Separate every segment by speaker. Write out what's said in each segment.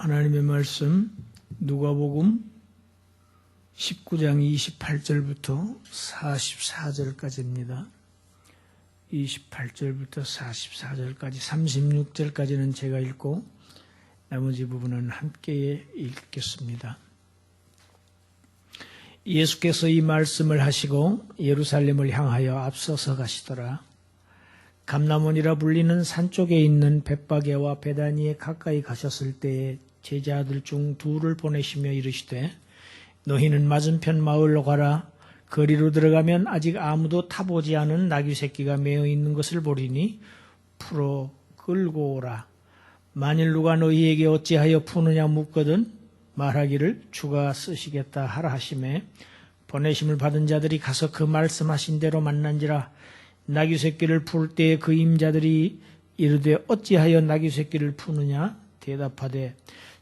Speaker 1: 하나님의 말씀 누가복음 19장 28절부터 44절까지입니다. 28절부터 44절까지 36절까지는 제가 읽고 나머지 부분은 함께 읽겠습니다. 예수께서 이 말씀을 하시고 예루살렘을 향하여 앞서서 가시더라. 감람원이라 불리는 산 쪽에 있는 벳바게와 베다니에 가까이 가셨을 때에 제자들 중 둘을 보내시며 이르시되 너희는 맞은편 마을로 가라. 거리로 들어가면 아직 아무도 타보지 않은 나귀 새끼가 매어 있는 것을 보리니 풀어 끌고 오라. 만일 누가 너희에게 어찌하여 푸느냐 묻거든 말하기를 주가 쓰시겠다 하라 하시매 보내심을 받은 자들이 가서 그 말씀하신 대로 만난지라. 나귀 새끼를 풀 때에 그 임자들이 이르되 어찌하여 나귀 새끼를 푸느냐 대답하되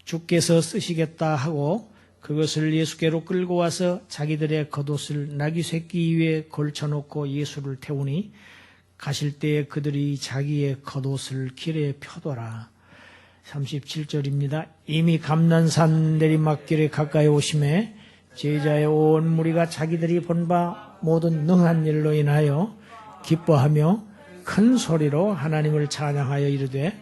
Speaker 1: 주께서 쓰시겠다 하고 그것을 예수께로 끌고 와서 자기들의 겉옷을 나귀 새끼 위에 걸쳐놓고 예수를 태우니 가실 때에 그들이 자기의 겉옷을 길에 펴더라. 37절입니다. 이미 감난산 내리막길에 가까이 오심에 제자의 온 무리가 자기들이 본 바 모든 능한 일로 인하여 기뻐하며 큰 소리로 하나님을 찬양하여 이르되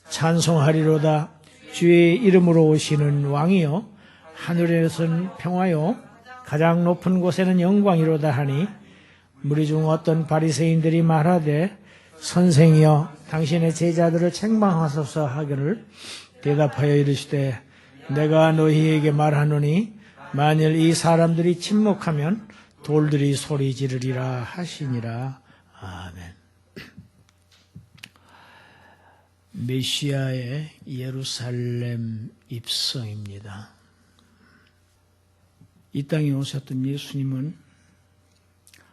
Speaker 1: 찬송하리로다. 주의 이름으로 오시는 왕이요 하늘에서는 평화요 가장 높은 곳에는 영광이로다 하니 무리 중 어떤 바리새인들이 말하되 선생이여 당신의 제자들을 책망하소서 하기를 대답하여 이르시되 내가 너희에게 말하노니 만일 이 사람들이 침묵하면 돌들이 소리 지르리라 하시니라. 아멘. 메시아의 예루살렘 입성입니다. 이 땅에 오셨던 예수님은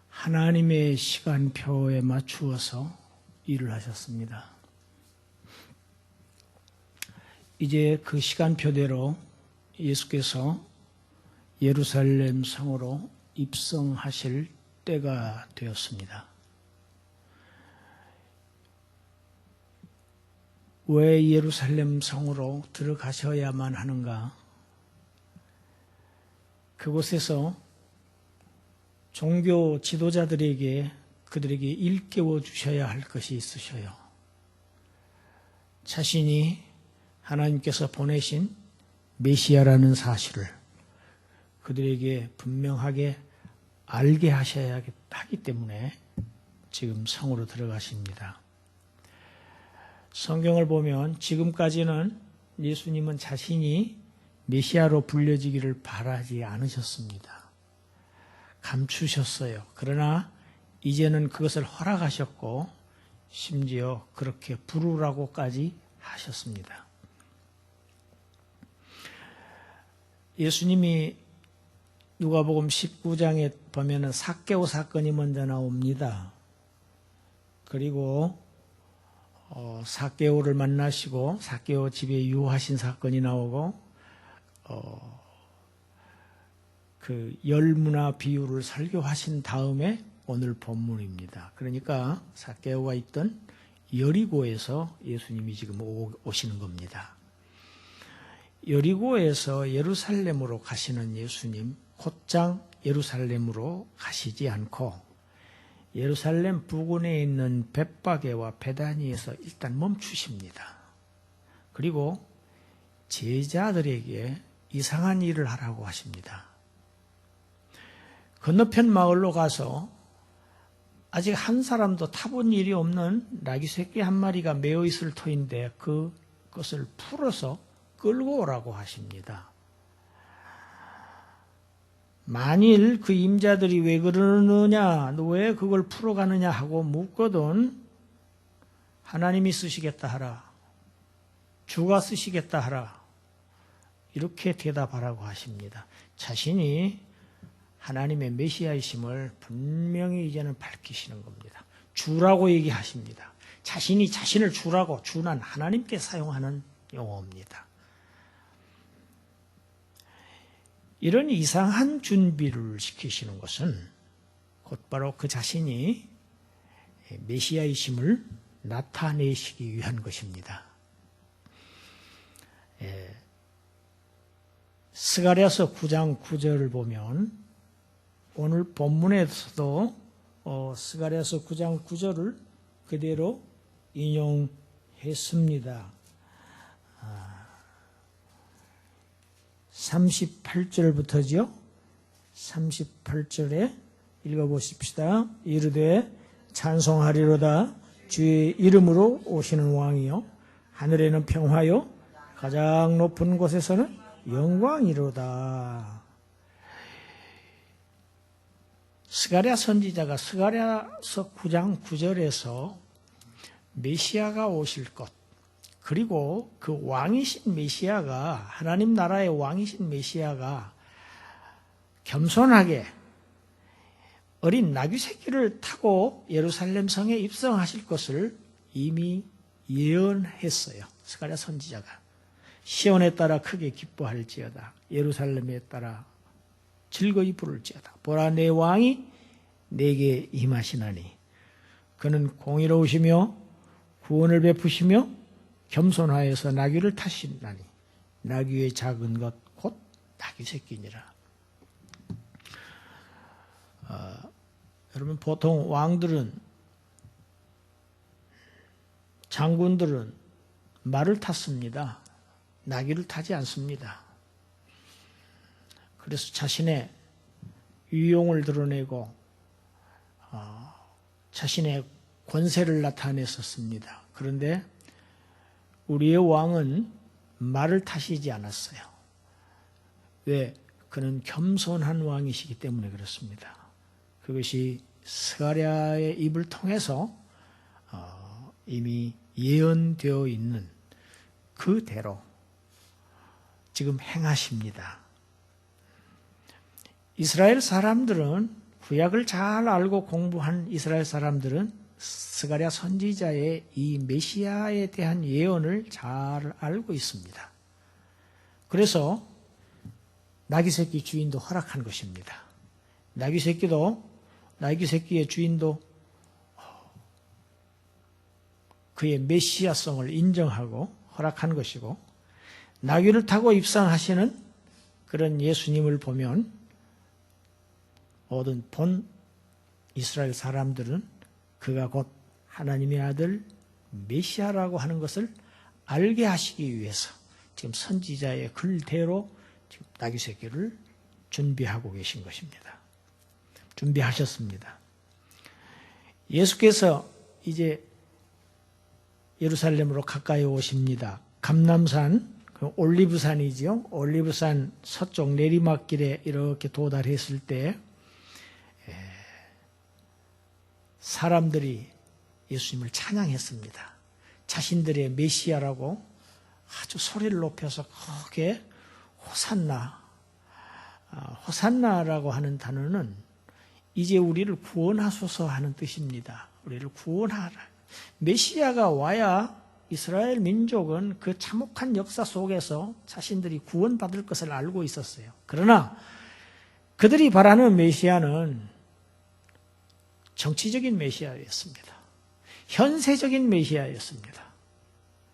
Speaker 1: 하나님의 시간표에 맞추어서 일을 하셨습니다. 이제 그 시간표대로 예수께서 예루살렘 성으로 입성하실 때가 되었습니다. 왜 예루살렘 성으로 들어가셔야만 하는가? 그곳에서 종교 지도자들에게 그들에게 일깨워 주셔야 할 것이 있으셔요. 자신이 하나님께서 보내신 메시아라는 사실을 그들에게 분명하게 알게 하셔야 하기 때문에 지금 성으로 들어가십니다. 성경을 보면 지금까지는 예수님은 자신이 메시아로 불려지기를 바라지 않으셨습니다. 감추셨어요. 그러나 이제는 그것을 허락하셨고 심지어 그렇게 부르라고까지 하셨습니다. 예수님이 누가복음 19장에 보면은 삭개오 사건이 먼저 나옵니다. 그리고 삭개오를 만나시고 삭개오 집에 유하신 사건이 나오고 그 열무나 비유를 설교하신 다음에 오늘 본문입니다. 그러니까 삭개오가 있던 여리고에서 예수님이 지금 오시는 겁니다. 여리고에서 예루살렘으로 가시는 예수님, 곧장 예루살렘으로 가시지 않고 예루살렘 부근에 있는 벳바게와 베다니에서 일단 멈추십니다. 그리고 제자들에게 이상한 일을 하라고 하십니다. 건너편 마을로 가서 아직 한 사람도 타본 일이 없는 나귀 새끼 한 마리가 매어 있을 터인데 그것을 풀어서 끌고 오라고 하십니다. 만일 그 임자들이 왜 그러느냐, 왜 그걸 풀어가느냐 하고 묻거든 하나님이 쓰시겠다 하라. 주가 쓰시겠다 하라. 이렇게 대답하라고 하십니다. 자신이 하나님의 메시아이심을 분명히 이제는 밝히시는 겁니다. 주라고 얘기하십니다. 자신이 자신을 주라고, 주는 하나님께 사용하는 용어입니다. 이런 이상한 준비를 시키시는 것은 곧바로 그 자신이 메시아이심을 나타내시기 위한 것입니다. 스가랴서 9장 9절을 보면 오늘 본문에서도 스가랴서 9장 9절을 그대로 인용했습니다. 38절부터죠. 38절에 읽어보십시다. 이르되 찬송하리로다 주의 이름으로 오시는 왕이요 하늘에는 평화요 가장 높은 곳에서는 영광이로다. 스가랴 선지자가 스가랴서 9장 9절에서 메시아가 오실 것, 그리고 그 왕이신 메시아가, 하나님 나라의 왕이신 메시아가 겸손하게 어린 나귀 새끼를 타고 예루살렘 성에 입성하실 것을 이미 예언했어요. 스가랴 선지자가. 시온에 따라 크게 기뻐할지어다. 예루살렘에 따라 즐거이 부를지어다. 보라, 내 왕이 내게 임하시나니 그는 공의로우시며 구원을 베푸시며 겸손하여서 나귀를 타시나니 나귀의 작은 것 곧 나귀 새끼니라. 여러분, 보통 왕들은, 장군들은 말을 탔습니다. 나귀를 타지 않습니다. 그래서 자신의 위용을 드러내고 자신의 권세를 나타냈었습니다. 그런데 우리의 왕은 말을 타시지 않았어요. 왜? 그는 겸손한 왕이시기 때문에 그렇습니다. 그것이 스가랴의 입을 통해서 이미 예언되어 있는 그대로 지금 행하십니다. 이스라엘 사람들은, 구약을 잘 알고 공부한 이스라엘 사람들은 스가랴 선지자의 이 메시아에 대한 예언을 잘 알고 있습니다. 그래서 나귀 새끼 주인도 허락한 것입니다. 나귀 새끼의 주인도 그의 메시아성을 인정하고 허락한 것이고, 나귀를 타고 입성하시는 그런 예수님을 보면 모든 본 이스라엘 사람들은 그가 곧 하나님의 아들 메시아라고 하는 것을 알게 하시기 위해서 지금 선지자의 글대로 지금 나귀 새끼를 준비하고 계신 것입니다. 준비하셨습니다. 예수께서 이제 예루살렘으로 가까이 오십니다. 감람산, 올리브산이지요. 올리브산 서쪽 내리막길에 이렇게 도달했을 때 사람들이 예수님을 찬양했습니다. 자신들의 메시아라고 아주 소리를 높여서 크게 호산나. 호산나라고 하는 단어는 이제 우리를 구원하소서 하는 뜻입니다. 우리를 구원하라. 메시아가 와야 이스라엘 민족은 그 참혹한 역사 속에서 자신들이 구원받을 것을 알고 있었어요. 그러나 그들이 바라는 메시아는 정치적인 메시아였습니다. 현세적인 메시아였습니다.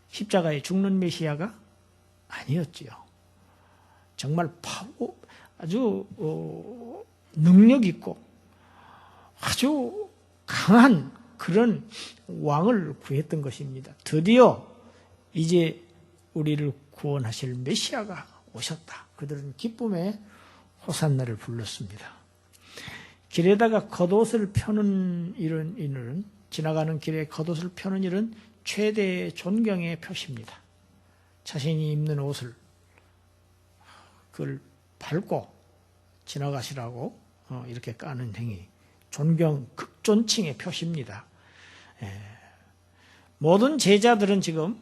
Speaker 1: 십자가에 죽는 메시아가 아니었지요. 정말 아주 능력 있고 아주 강한 그런 왕을 구했던 것입니다. 드디어 이제 우리를 구원하실 메시아가 오셨다. 그들은 기쁨에 호산나를 불렀습니다. 길에다가 겉옷을 펴는 이런 일은, 지나가는 길에 겉옷을 펴는 일은 최대의 존경의 표시입니다. 자신이 입는 옷을 그걸 밟고 지나가시라고 이렇게 까는 행위, 존경 극존칭의 표시입니다. 모든 제자들은 지금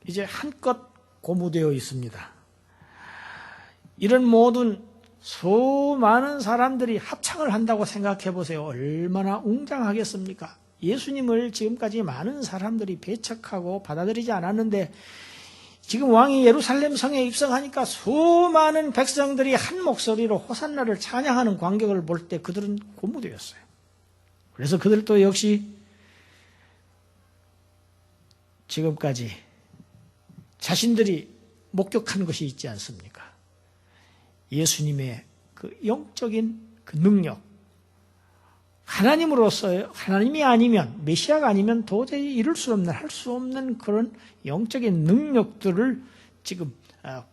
Speaker 1: 이제 한껏 고무되어 있습니다. 이런 모든 수많은 사람들이 합창을 한다고 생각해 보세요. 얼마나 웅장하겠습니까? 예수님을 지금까지 많은 사람들이 배척하고 받아들이지 않았는데 지금 왕이 예루살렘 성에 입성하니까 수많은 백성들이 한 목소리로 호산나를 찬양하는 광경을 볼 때 그들은 고무되었어요. 그래서 그들도 역시 지금까지 자신들이 목격한 것이 있지 않습니까? 예수님의 그 영적인 그 능력, 하나님으로서 하나님이 아니면 메시아가 아니면 도저히 이룰 수 없는 할 수 없는 그런 영적인 능력들을 지금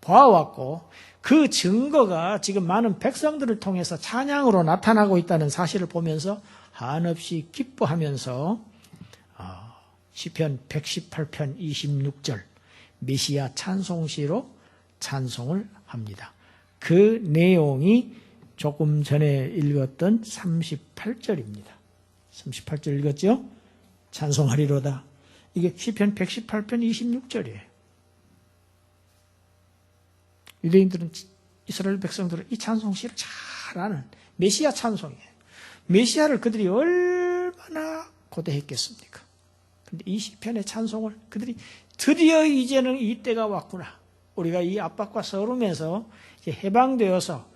Speaker 1: 보아왔고 그 증거가 지금 많은 백성들을 통해서 찬양으로 나타나고 있다는 사실을 보면서 한없이 기뻐하면서 시편 118편 26절 메시아 찬송시로 찬송을 합니다. 그 내용이 조금 전에 읽었던 38절입니다. 38절 읽었죠? 찬송하리로다. 이게 시편 118편 26절이에요. 유대인들은, 이스라엘 백성들은 이 찬송시를 잘 아는 메시아 찬송이에요. 메시아를 그들이 얼마나 고대했겠습니까? 근데 이 시편의 찬송을 그들이 드디어 이제는 이 때가 왔구나. 우리가 이 압박과 싸우면서 이제 해방되어서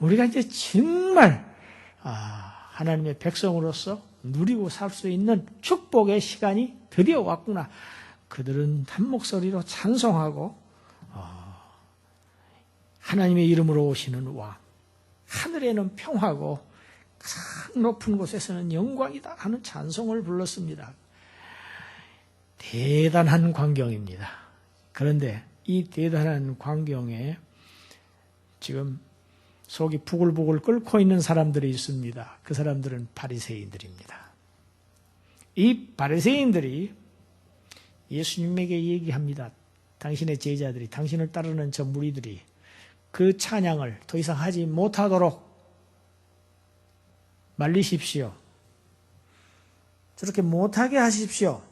Speaker 1: 우리가 이제 정말 하나님의 백성으로서 누리고 살 수 있는 축복의 시간이 드디어 왔구나. 그들은 한 목소리로 찬송하고 하나님의 이름으로 오시는 왕, 하늘에는 평화고 가장 높은 곳에서는 영광이다 하는 찬송을 불렀습니다. 대단한 광경입니다. 그런데 이 대단한 광경에 지금 속이 부글부글 끓고 있는 사람들이 있습니다. 그 사람들은 바리새인들입니다. 이 바리새인들이 예수님에게 얘기합니다. 당신의 제자들이, 당신을 따르는 저 무리들이 그 찬양을 더 이상 하지 못하도록 말리십시오. 저렇게 못하게 하십시오.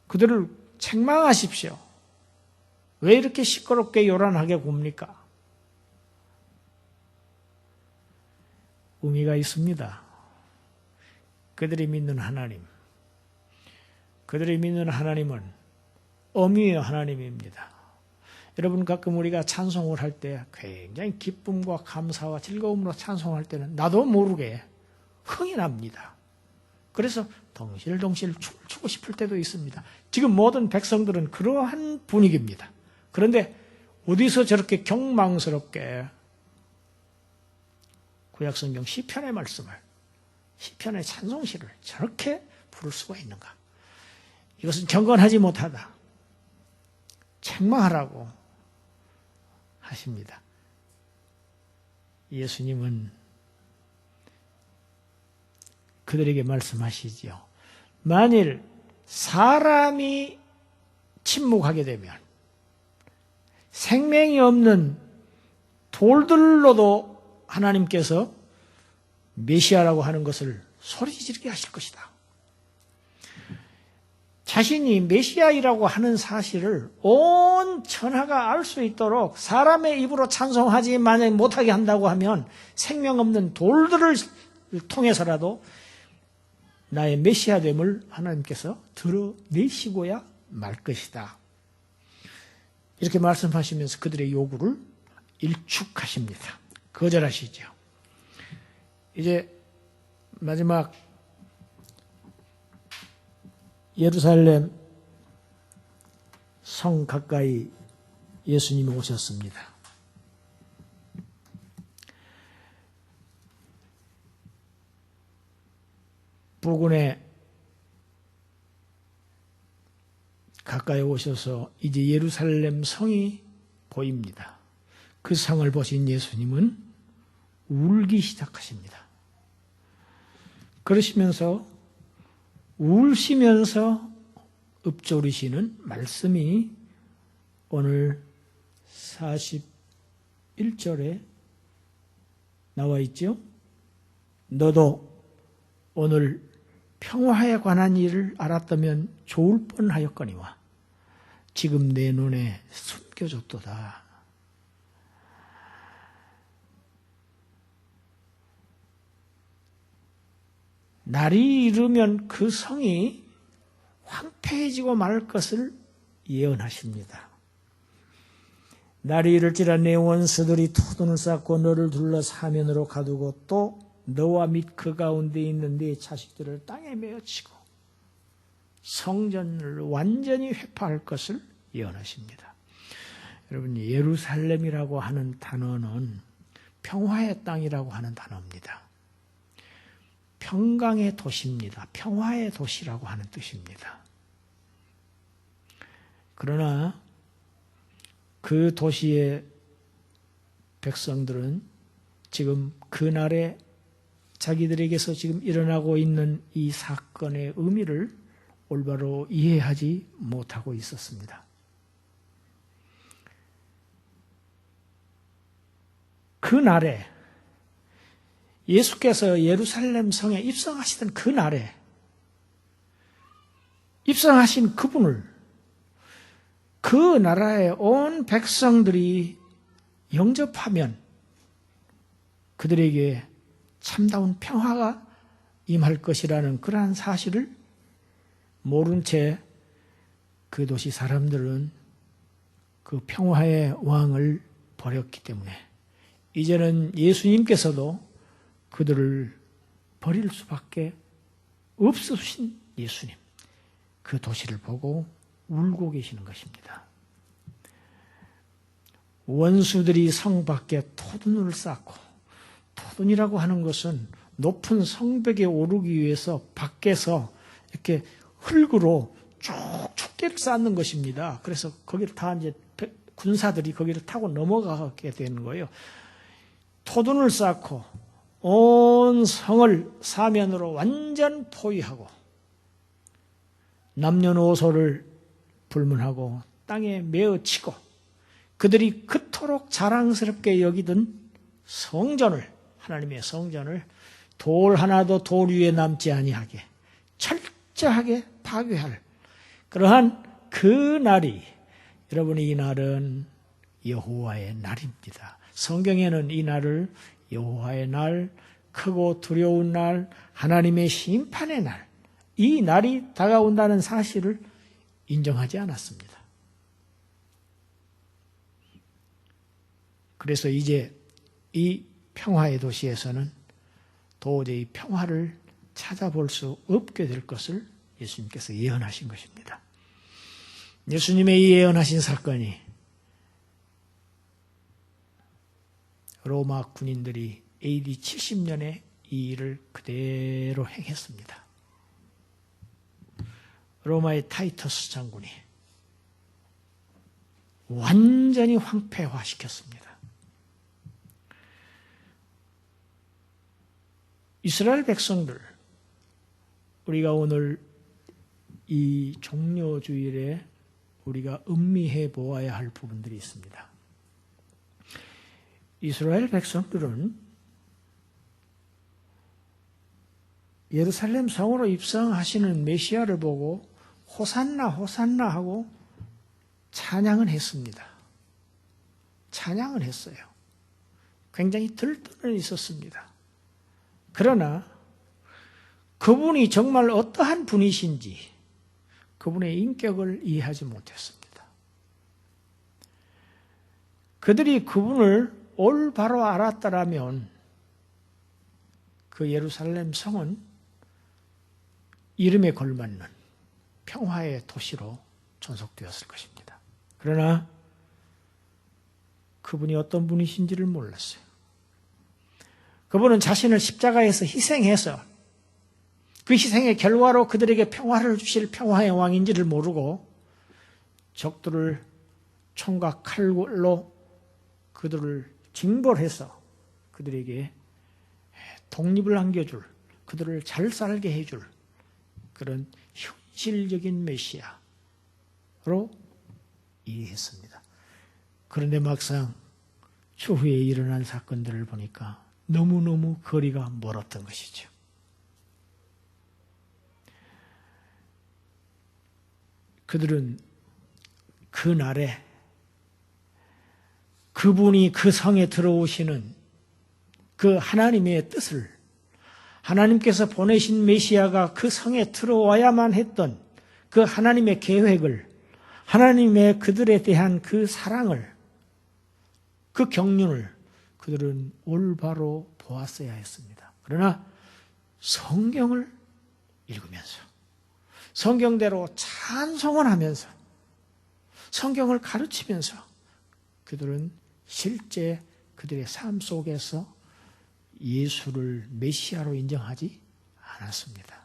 Speaker 1: 그들을 책망하십시오. 왜 이렇게 시끄럽게 요란하게 굽니까? 의미가 있습니다. 그들이 믿는 하나님, 그들이 믿는 하나님은 엄유의 하나님입니다. 여러분, 가끔 우리가 찬송을 할 때 굉장히 기쁨과 감사와 즐거움으로 찬송할 때는 나도 모르게 흥이 납니다. 그래서 덩실덩실 춤을 추고 싶을 때도 있습니다. 지금 모든 백성들은 그러한 분위기입니다. 그런데 어디서 저렇게 경망스럽게 구약성경 시편의 말씀을, 시편의 찬송시를 저렇게 부를 수가 있는가? 이것은 경건하지 못하다. 책망하라고 하십니다. 예수님은 그들에게 말씀하시지요. 만일 사람이 침묵하게 되면 생명이 없는 돌들로도 하나님께서 메시아라고 하는 것을 소리 지르게 하실 것이다. 자신이 메시아이라고 하는 사실을 온 천하가 알 수 있도록 사람의 입으로 찬송하지 만약 못하게 한다고 하면 생명 없는 돌들을 통해서라도 나의 메시아됨을 하나님께서 드러내시고야 말 것이다. 이렇게 말씀하시면서 그들의 요구를 일축하십니다. 거절하시죠. 이제 마지막 예루살렘 성 가까이 예수님이 오셨습니다. 부근에 가까이 오셔서 이제 예루살렘 성이 보입니다. 그 성을 보신 예수님은 울기 시작하십니다. 그러시면서 울시면서 읊조리시는 말씀이 오늘 41절에 나와 있죠. 너도 오늘 평화에 관한 일을 알았다면 좋을 뻔하였거니와 지금 내 눈에 숨겨졌도다. 날이 이르면 그 성이 황폐해지고 말 것을 예언하십니다. 날이 이를지라 내 원수들이 토둔을 쌓고 너를 둘러 사면으로 가두고 또 너와 및 그 가운데 있는 네 자식들을 땅에 메어치고 성전을 완전히 회파할 것을 예언하십니다. 여러분, 예루살렘이라고 하는 단어는 평화의 땅이라고 하는 단어입니다. 평강의 도시입니다. 평화의 도시라고 하는 뜻입니다. 그러나 그 도시의 백성들은 지금 그날에 자기들에게서 지금 일어나고 있는 이 사건의 의미를 올바로 이해하지 못하고 있었습니다. 그날에 예수께서 예루살렘 성에 입성하시던 그날에 입성하신 그분을 그 나라의 온 백성들이 영접하면 그들에게 참다운 평화가 임할 것이라는 그러한 사실을 모른 채 그 도시 사람들은 그 평화의 왕을 버렸기 때문에 이제는 예수님께서도 그들을 버릴 수밖에 없으신 예수님, 그 도시를 보고 울고 계시는 것입니다. 원수들이 성 밖에 토둔을 쌓고, 토둔이라고 하는 것은 높은 성벽에 오르기 위해서 밖에서 이렇게 흙으로 쭉 축대를 쌓는 것입니다. 그래서 거기를 다 이제 군사들이 거기를 타고 넘어가게 되는 거예요. 토둔을 쌓고 온 성을 사면으로 완전 포위하고 남녀노소를 불문하고 땅에 메어치고 그들이 그토록 자랑스럽게 여기던 성전을, 하나님의 성전을 돌 하나도 돌 위에 남지 아니하게 철저하게 파괴할 그러한 그 날이, 여러분, 이 날은 여호와의 날입니다. 성경에는 이 날을 여호와의 날, 크고 두려운 날, 하나님의 심판의 날, 이 날이 다가온다는 사실을 인정하지 않았습니다. 그래서 이제 이 평화의 도시에서는 도저히 평화를 찾아볼 수 없게 될 것을 예수님께서 예언하신 것입니다. 예수님의 이 예언하신 사건이 로마 군인들이 AD 70년에 이 일을 그대로 행했습니다. 로마의 타이터스 장군이 완전히 황폐화시켰습니다. 이스라엘 백성들, 우리가 오늘 이 종료주일에 우리가 음미해 보아야 할 부분들이 있습니다. 이스라엘 백성들은 예루살렘 성으로 입성하시는 메시아를 보고 호산나 호산나 하고 찬양을 했습니다. 찬양을 했어요. 굉장히 들떠는 있었습니다. 그러나 그분이 정말 어떠한 분이신지 그분의 인격을 이해하지 못했습니다. 그들이 그분을 올바로 알았더라면 그 예루살렘 성은 이름에 걸맞는 평화의 도시로 존속되었을 것입니다. 그러나 그분이 어떤 분이신지를 몰랐어요. 그분은 자신을 십자가에서 희생해서 그 희생의 결과로 그들에게 평화를 주실 평화의 왕인지를 모르고 적들을 총과 칼로 그들을 징벌해서 그들에게 독립을 안겨줄, 그들을 잘 살게 해줄 그런 현실적인 메시아로 이해했습니다. 그런데 막상 추후에 일어난 사건들을 보니까 너무너무 거리가 멀었던 것이죠. 그들은 그날에 그분이 그 성에 들어오시는 그 하나님의 뜻을, 하나님께서 보내신 메시아가 그 성에 들어와야만 했던 그 하나님의 계획을, 하나님의 그들에 대한 그 사랑을, 그 경륜을 그들은 올바로 보았어야 했습니다. 그러나 성경을 읽으면서 성경대로 찬송을 하면서 성경을 가르치면서 그들은 실제 그들의 삶 속에서 예수를 메시아로 인정하지 않았습니다.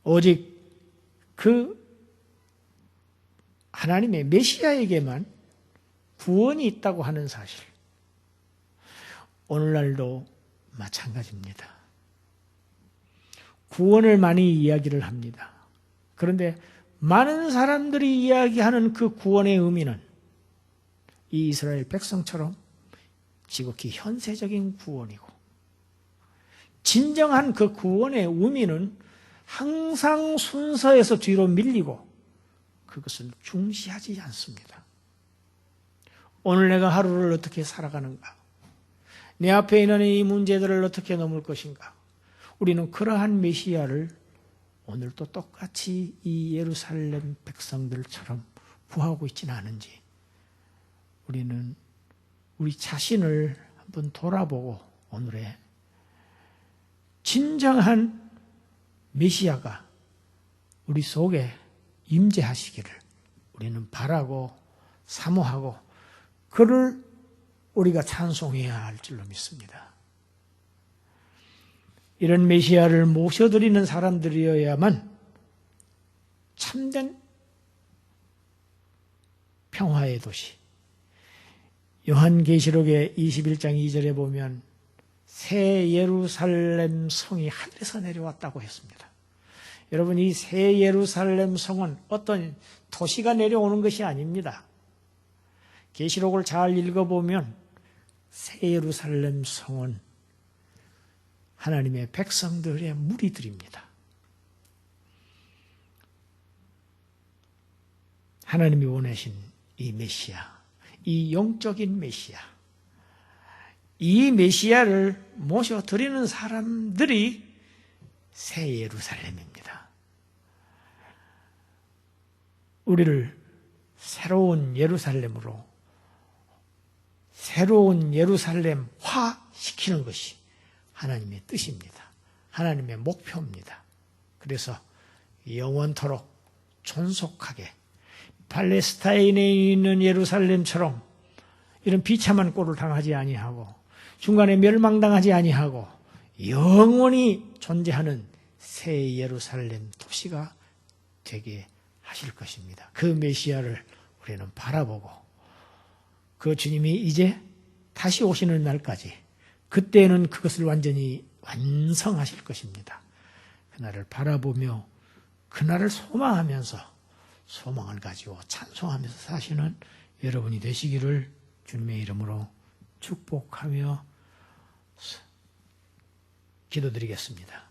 Speaker 1: 오직 그 하나님의 메시아에게만 구원이 있다고 하는 사실, 오늘날도 마찬가지입니다. 구원을 많이 이야기를 합니다. 그런데 많은 사람들이 이야기하는 그 구원의 의미는 이 이스라엘 백성처럼 지극히 현세적인 구원이고, 진정한 그 구원의 의미는 항상 순서에서 뒤로 밀리고 그것을 중시하지 않습니다. 오늘 내가 하루를 어떻게 살아가는가? 내 앞에 있는 이 문제들을 어떻게 넘을 것인가? 우리는 그러한 메시아를 오늘도 똑같이 이 예루살렘 백성들처럼 구하고 있지는 않은지, 우리는 우리 자신을 한번 돌아보고 오늘의 진정한 메시아가 우리 속에 임재하시기를 우리는 바라고 사모하고 그를 우리가 찬송해야 할 줄로 믿습니다. 이런 메시아를 모셔드리는 사람들이어야만 참된 평화의 도시, 요한계시록의 21장 2절에 보면 새 예루살렘 성이 하늘에서 내려왔다고 했습니다. 여러분, 이 새 예루살렘 성은 어떤 도시가 내려오는 것이 아닙니다. 계시록을 잘 읽어보면 새 예루살렘 성은 하나님의 백성들의 무리들입니다. 하나님이 원하신 이 메시아, 이 영적인 메시아, 이 메시아를 모셔드리는 사람들이 새 예루살렘입니다. 우리를 새로운 예루살렘으로, 새로운 예루살렘화 시키는 것이 하나님의 뜻입니다. 하나님의 목표입니다. 그래서 영원토록 존속하게 팔레스타인에 있는 예루살렘처럼 이런 비참한 꼴을 당하지 아니하고 중간에 멸망당하지 아니하고 영원히 존재하는 새 예루살렘 도시가 되게 하실 것입니다. 그 메시아를 우리는 바라보고 그 주님이 이제 다시 오시는 날까지, 그때는 그것을 완전히 완성하실 것입니다. 그날을 바라보며 그날을 소망하면서 소망을 가지고 찬송하면서 사시는 여러분이 되시기를 주님의 이름으로 축복하며 기도드리겠습니다.